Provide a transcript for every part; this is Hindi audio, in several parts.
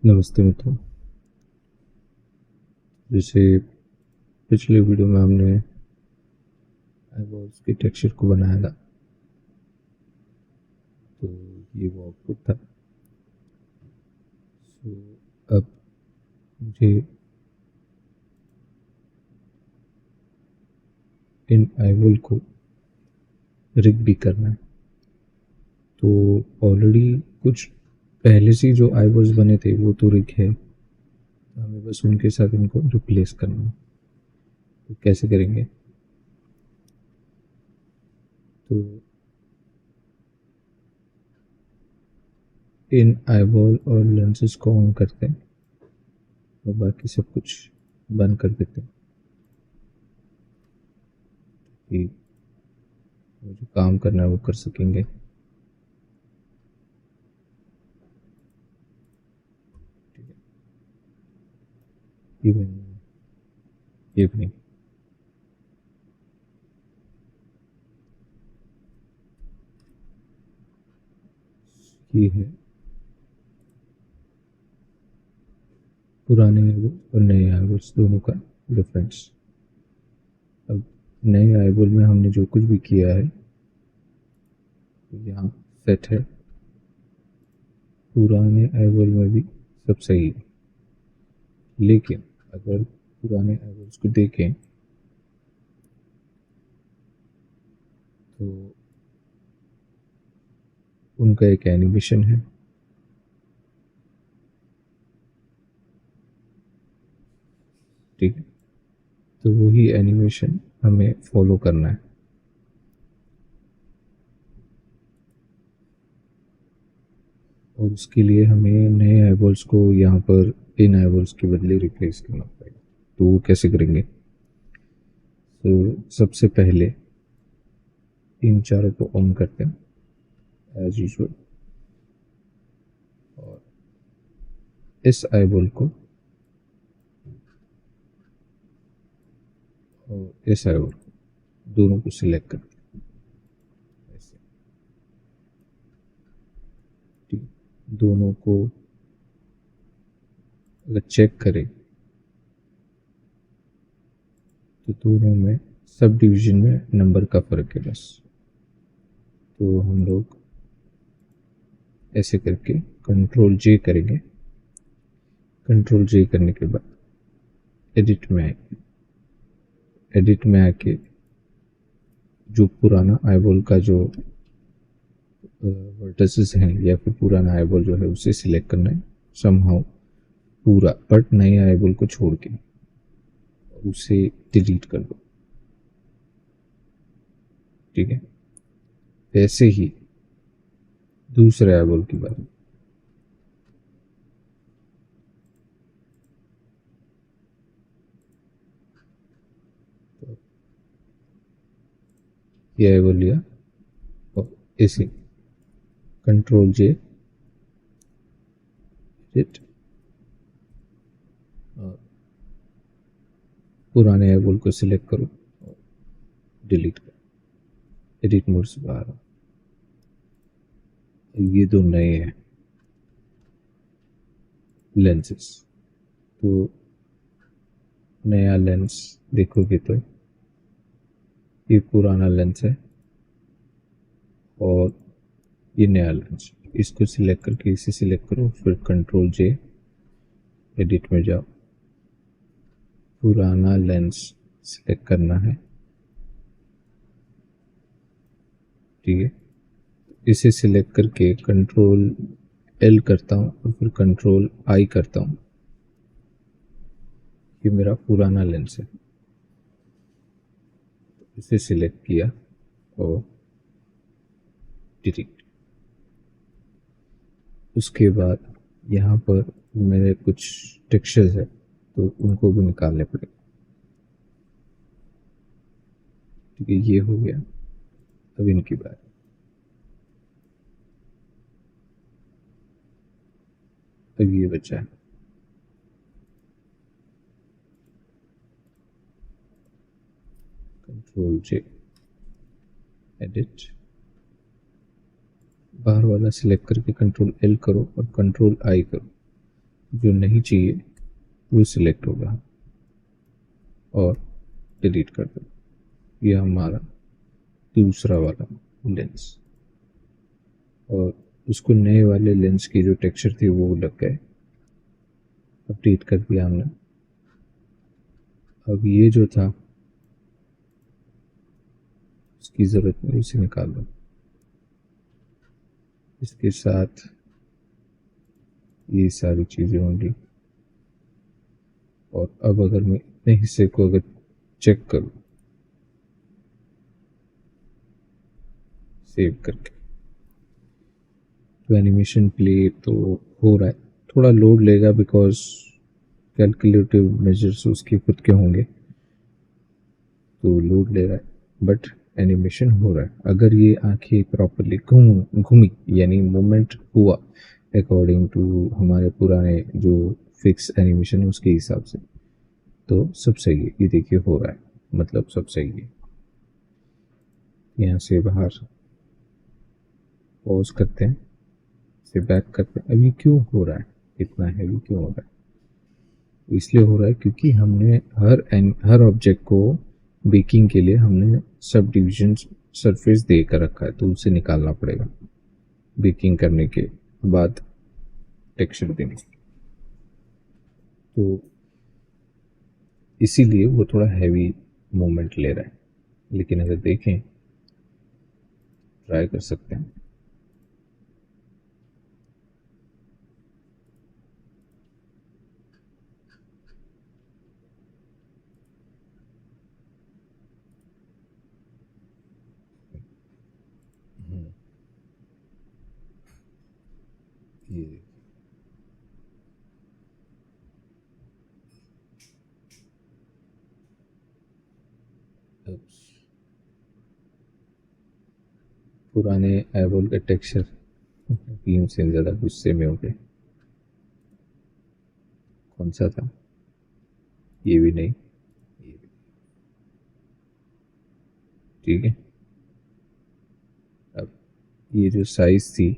नमस्ते मित्रों। जैसे पिछले वीडियो में हमने आईबॉल्स के टेक्सचर को बनाया था, तो ये वो आउटपुट था। अब मुझे इन आईबॉल को रिग भी करना है। तो ऑलरेडी कुछ पहले से जो आईबॉल्स बने थे वो तो रिग है, तो हमें बस उनके साथ इनको रिप्लेस करना है। तो कैसे करेंगे? तो इन आईबॉल और लेंसेज को ऑन करते हैं और बाकी सब कुछ बंद कर देते हैं कि वो जो काम करना है वो कर सकेंगे। इवनिंग ये है पुराने आईबॉल और नए आईबॉल्स दोनों का डिफरेंस। अब नए आईबॉल में हमने जो कुछ भी किया है यहाँ सेट है, पुराने आईबॉल में भी सब सही है। लेकिन अगर पुराने आईबॉल्स को देखें तो उनका एक एनिमेशन है। ठीक है, तो वही एनिमेशन हमें फॉलो करना है। और उसके लिए हमें नए आईबॉल्स को यहाँ पर इन आईबॉल्स के बदले रिप्लेस करना पड़ेगा। तो वो कैसे करेंगे? तो सबसे पहले इन चारों को ऑन करते हैं एज यूजुअल, और इस आईबॉल को और इस आईबॉल को दोनों को सिलेक्ट करते हैं ऐसे। ठीक, दोनों को अगर चेक करें तो दोनों में सब डिवीजन में नंबर का फ़र्क है बस। तो हम लोग ऐसे करके कंट्रोल जे करेंगे। कंट्रोल जे करने के बाद एडिट में आएंगे। एडिट में आके जो पुराना आईबॉल का जो वर्टिसेस हैं या फिर पुराना आईबॉल जो है उसे सिलेक्ट करना है समहाउ पूरा, बट नए आईबॉल को छोड़ के उसे डिलीट कर दो। ठीक है, ऐसे ही दूसरे आईबॉल की बात। ये आईबॉल लिया और इसे कंट्रोल जे एडिट और पुराने आईबॉल को सिलेक्ट करो और डिलीट करो। एडिट मोड से बाहर आओ। ये दो नए हैं लेंसेस। तो नया लेंस देखोगे तो ये पुराना लेंस है और ये नया लेंस। इसको सिलेक्ट करके इसे सिलेक्ट करो, फिर कंट्रोल जे एडिट में जाओ, पुराना लेंस सिलेक्ट करना है। ठीक है, इसे सिलेक्ट करके कंट्रोल एल करता हूँ और फिर कंट्रोल आई करता हूँ। ये मेरा पुराना लेंस है, इसे सिलेक्ट किया और डिलीट। उसके बाद यहाँ पर मेरे कुछ टेक्सचर्स है तो उनको भी निकालने पड़ेंगे। ठीक है, ये हो गया। अब इनकी बात। अब ये बचा है कंट्रोल जे एडिट, बाहर वाला सिलेक्ट करके कंट्रोल एल करो और कंट्रोल आई करो। जो नहीं चाहिए वो सिलेक्ट होगा और डिलीट कर दो। ये हमारा दूसरा वाला लेंस, और उसको नए वाले लेंस की जो टेक्सचर थी वो लग गए, अपडेट कर दिया हमने। अब ये जो था उसकी ज़रूरत नहीं, उसे निकाल दो। इसके साथ ये सारी चीज़ें होंगी। और अब अगर मैं इतने हिस्से को अगर चेक करूँ सेव करके, तो एनिमेशन प्ले तो हो रहा है, थोड़ा लोड लेगा बिकॉज कैलकुलेटिव मेजर्स उसके खुद के होंगे, तो लोड ले रहा है, बट एनिमेशन हो रहा है। अगर ये आंखें प्रॉपरली घूमी यानी मूवमेंट हुआ अकॉर्डिंग टू हमारे पुराने जो फिक्स एनिमेशन है उसके हिसाब से, तो सब सही है। ये देखिए हो रहा है, मतलब सब सही है। यहाँ से बाहर पॉज करते हैं, से बैक करते हैं। अभी क्यों हो रहा है, इतना हैवी क्यों हो रहा है? इसलिए हो रहा है क्योंकि हमने हर ऑब्जेक्ट को बेकिंग के लिए हमने सब डिविजन सरफेस दे कर रखा है, तो उसे निकालना पड़ेगा बेकिंग करने के बाद टेक्सचर देने। तो इसीलिए वो थोड़ा हैवी मूवमेंट ले रहा है। लेकिन अगर देखें, ट्राई कर सकते हैं। ये पुराने एबोल का टेक्सचर बीम से ज़्यादा गुस्से में हो गए। कौन सा था? ये भी नहीं, ये भी। ठीक है। अब ये जो साइज थी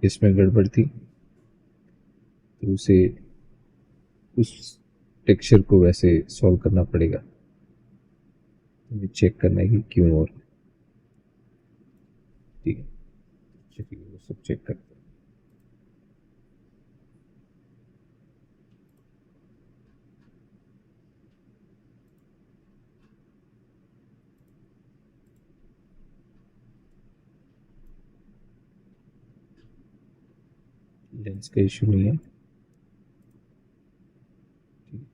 इसमें गड़बड़ थी, तो उसे उस टेक्सचर को वैसे सॉल्व करना पड़ेगा। मुझे चेक करना है कि क्यों, और ठीक है, चलिए वो सब चेक करते हैं। लेंस का इशू नहीं है, ठीक है।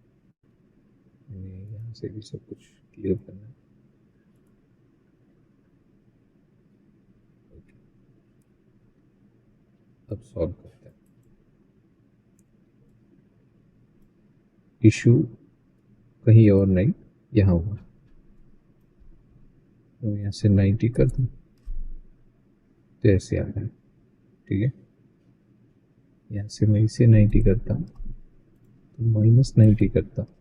हमें यहाँ से भी सब कुछ क्लियर करना है। ओके, अब सॉल्व करते हैं। इशू कहीं और नहीं, यहाँ हुआ। तो यहाँ से 90 कर दूँ तो ऐसे आ रहा है, ठीक है। यहाँ से मैं इसे 90 करता हूँ तो -90 करता हूँ।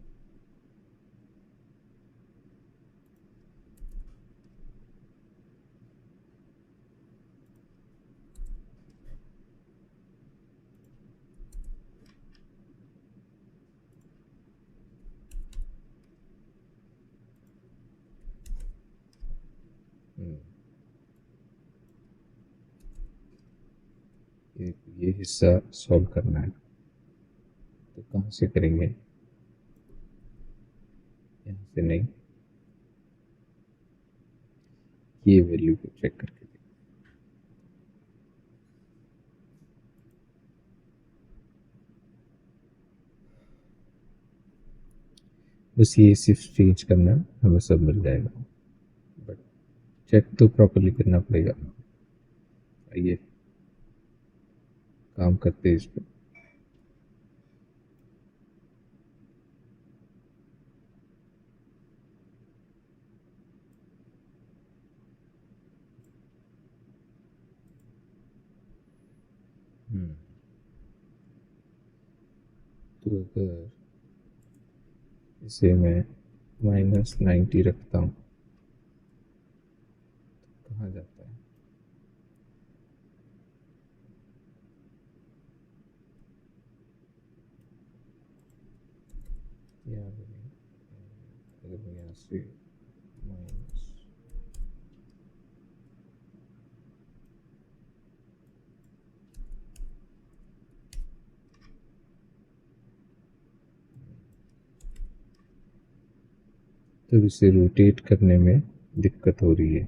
ये हिस्सा सॉल्व करना है, तो कहाँ से करेंगे? यहाँ से नहीं, ये वैल्यू को चेक करके देखो। बस ये सिर्फ चेंज करना है, हमें सब मिल जाएगा, बट चेक तो प्रॉपरली करना पड़ेगा। आइए काम करते हैं इस पर। तो अगर इसे मैं -90 रखता हूँ, कहाँ जाता है? यहाँ भी नहीं, अगर मैं यहाँ से माइनस, तो इसे रोटेट करने में दिक्कत हो रही है।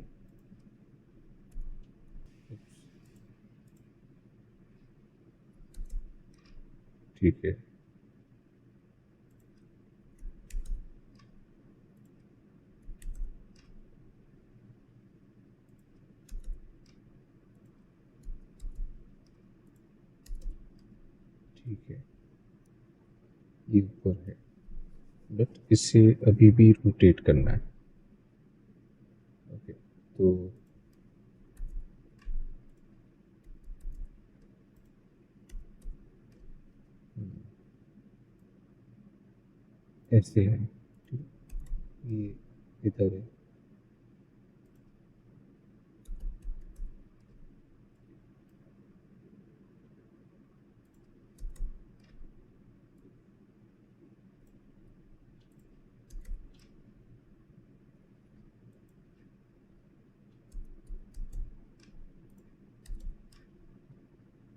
ठीक है, ठीक है, ये ऊपर है, बट इसे अभी भी रोटेट करना है। ओके, तो ऐसे है, ठीक है, ये इधर है।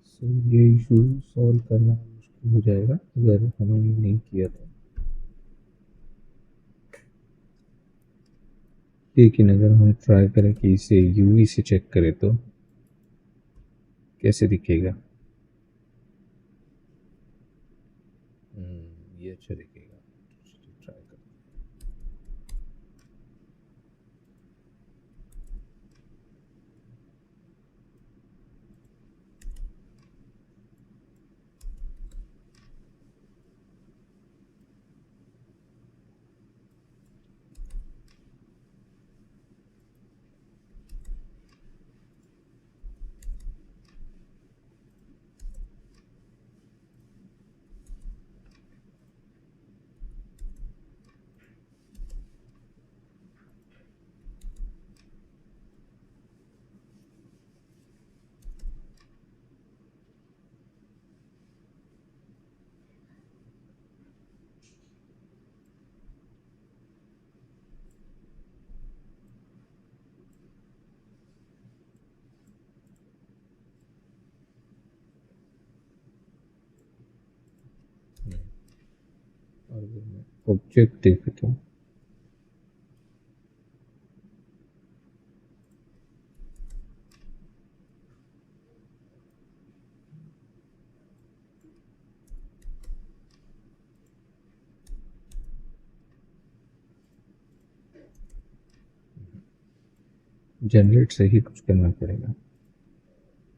सो ये इशू सॉल्व करना मुश्किल हो जाएगा अगर हमने ये नहीं किया था। लेकिन अगर हम ट्राई करें कि इसे यूवी से चेक करें तो कैसे दिखेगा? ये अच्छा दिखेगा, ट्राई कर। और अगर मैं ऑब्जेक्ट देखता हूँ, जनरेट से ही कुछ करना पड़ेगा।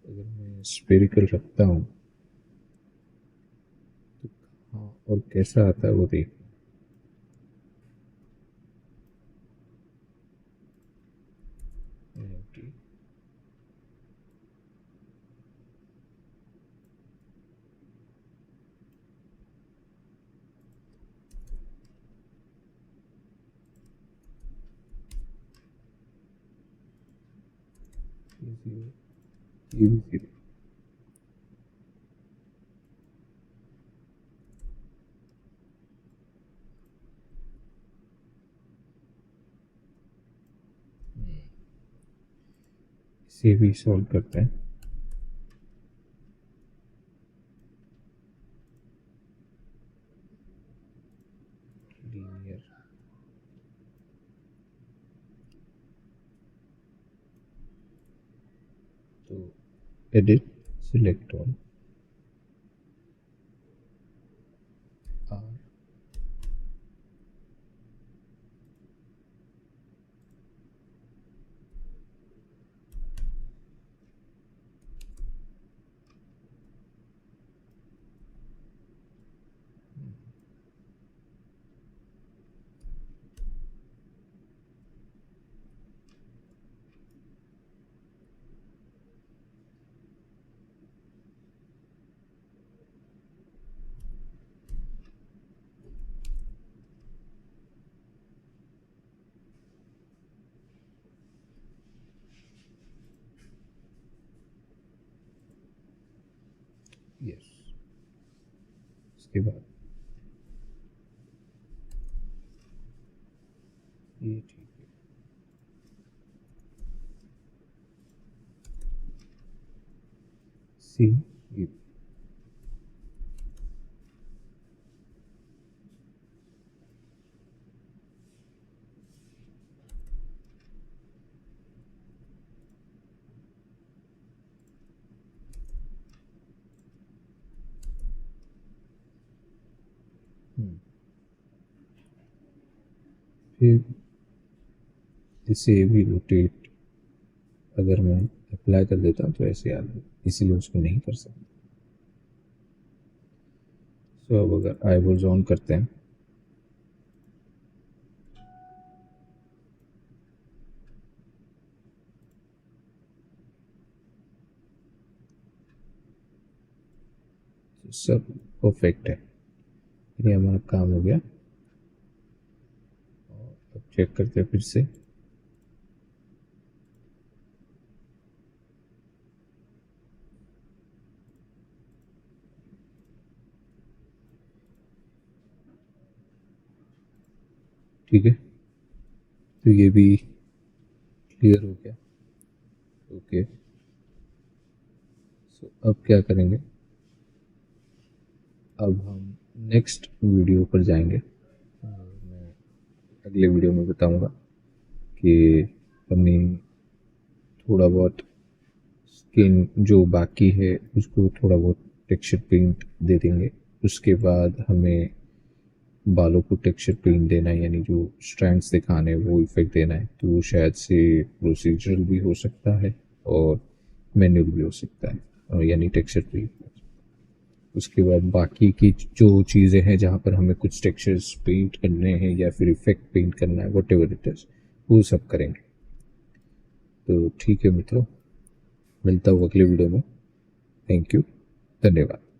अगर मैं स्पेरिकल रखता हूँ तो कहाँ और कैसा आता है वो देख। ये भी इसे भी सॉल्व करते हैं। लीनियर, तो edit, select all, R, yes. इसके बाद ये ठीक है। सी ये फिर इसे भी रोटेट अगर मैं अप्लाई कर देता हूँ तो ऐसे आ जाए, इसीलिए उसको नहीं कर सकता। सो अब अगर आईबॉल्स ऑन करते हैं तो सब परफेक्ट है। ये हमारा काम हो गया। और अब चेक करते हैं फिर से। ठीक है, तो ये भी क्लियर हो गया। ओके, सो अब क्या करेंगे, अब हम नेक्स्ट वीडियो पर जाएंगे। मैं अगले वीडियो में बताऊंगा कि हमें थोड़ा बहुत स्किन जो बाकी है उसको थोड़ा बहुत टेक्सचर पेंट दे देंगे। उसके बाद हमें बालों को टेक्सचर पेंट देना है, यानी जो स्ट्रैंड्स दिखाने हैं वो इफेक्ट देना है। तो वो शायद से प्रोसीजरल भी हो सकता है और मैनुअल भी हो सकता है, और यानी टेक्सचर पेंट। उसके बाद बाकी की जो चीज़ें हैं जहाँ पर हमें कुछ टेक्सचर्स पेंट करने हैं या फिर इफेक्ट पेंट करना है, वट एवर इट इज़, वो सब करेंगे। तो ठीक है मित्रों, मिलता हूँ अगले वीडियो में। थैंक यू, धन्यवाद।